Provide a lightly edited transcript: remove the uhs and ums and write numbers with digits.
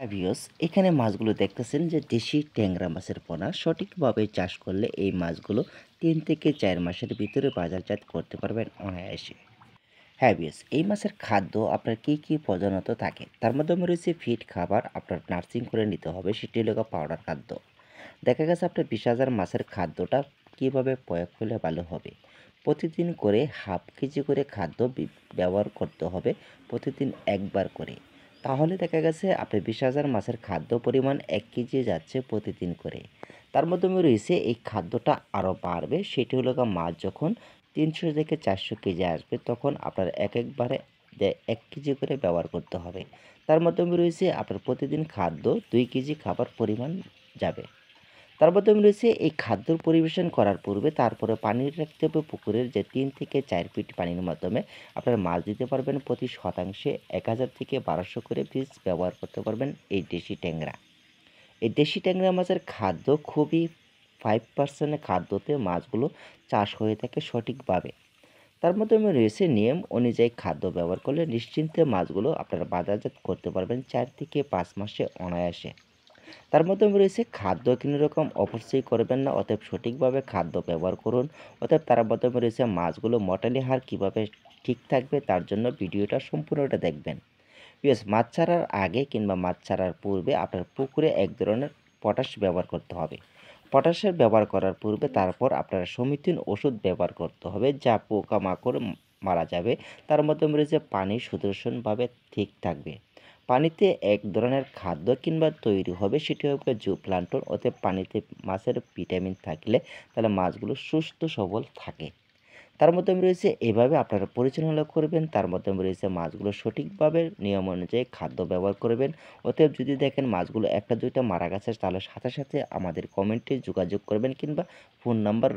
Viewers এখানে মাছগুলো দেখতেছেন যে দেশি ট্যাংরা মাছের পোনা সঠিকভাবে চাষ করলে এই মাছগুলো 3 থেকে 4 মাসের ভিতরে বাজারজাত করতে পারবেন অনায়াসে। হ্যাঁ ভিউয়ার্স এই মাছের খাদ্য আপনার কী কী প্রধানত থাকে তার মাধ্যমে রয়েছে ফিড খাবার আপনার নার্সিং করে নিতে হবে, সেটি হলো পাউডার খাদ্য। দেখা গেছে আপনার 20,000 মাছের খাদ্যটা কীভাবে প্রয়োগ করলে ভালো হবে। প্রতিদিন করে হাফ কেজি করে খাদ্য ব্যবহার করতে হবে, প্রতিদিন একবার করে। তাহলে দেখা গেছে আপনার 20,000 মাছের খাদ্য পরিমাণ 1 কেজি যাচ্ছে প্রতিদিন করে। তার মাধ্যমে রয়েছে এই খাদ্যটা আরও বাড়বে, সেটি হলো মাছ যখন 300 থেকে 400 কেজি আসবে তখন আপনার একবারে 1 কেজি করে ব্যবহার করতে হবে। তার মাধ্যমে রয়েছে আপনার প্রতিদিন খাদ্য 2 কেজি খাবার পরিমাণ যাবে। তার মাধ্যমে রয়েছে এই খাদ্য পরিবেশন করার পূর্বে তারপরে পানি রাখতে হবে পুকুরের যে 3 থেকে 4 ফিট পানির মাধ্যমে আপনারা মাছ দিতে পারবেন। প্রতি শতাংশে 1000 থেকে 1200 করে পিস ব্যবহার করতে পারবেন এই দেশি ট্যাংরা। এই দেশি ট্যাংরা মাছের খাদ্য খুবই 5% খাদ্যতে মাছগুলো চাষ হয়ে থাকে সঠিকভাবে। তার মাধ্যমে রয়েছে নিয়ম অনুযায়ী খাদ্য ব্যবহার করলে নিশ্চিন্তে মাছগুলো আপনারা বাজারজাত করতে পারবেন 4 থেকে 5 মাসে অনায়াসে। তার মাধ্যমে রয়েছে খাদ্য কোনো রকম অপচয় করবেন না, অতএব সঠিকভাবে খাদ্য ব্যবহার করুন। অতএব তার মাধ্যমে রয়েছে মাছগুলো মর্টালি হার কীভাবে ঠিক থাকবে তার জন্য ভিডিওটা সম্পূর্ণটা দেখবেন। ইয়েস, মাছ ছাড়ার আগে কিংবা মাছ ছাড়ার পূর্বে আপনার পুকুরে এক ধরনের পটাশ ব্যবহার করতে হবে। পটাশের ব্যবহার করার পূর্বে তারপর আপনারা সমীচীন ওষুধ ব্যবহার করতে হবে যা পোকামাকড় মারা যাবে। তার মাধ্যমে রয়েছে পানি সুদর্শনভাবে ঠিক থাকবে। পানিতে এক ধরনের খাদ্য কিংবা তৈরি হবে, সেটি হবে জুপ্লান্টন। অতএব পানিতে মাছের ভিটামিন থাকলে তাহলে মাছগুলো সুস্থ সবল থাকে। তার মাধ্যমে রয়েছে এভাবে আপনারা পরিচালনা করবেন। তার মাধ্যমে রয়েছে মাছগুলো সঠিকভাবে নিয়ম অনুযায়ী খাদ্য ব্যবহার করবেন। অতএব যদি দেখেন মাছগুলো 1টা 2টা মারা গেছে তাহলে সাথে সাথে আমাদের কমেন্টে যোগাযোগ করবেন কিংবা ফোন নাম্বার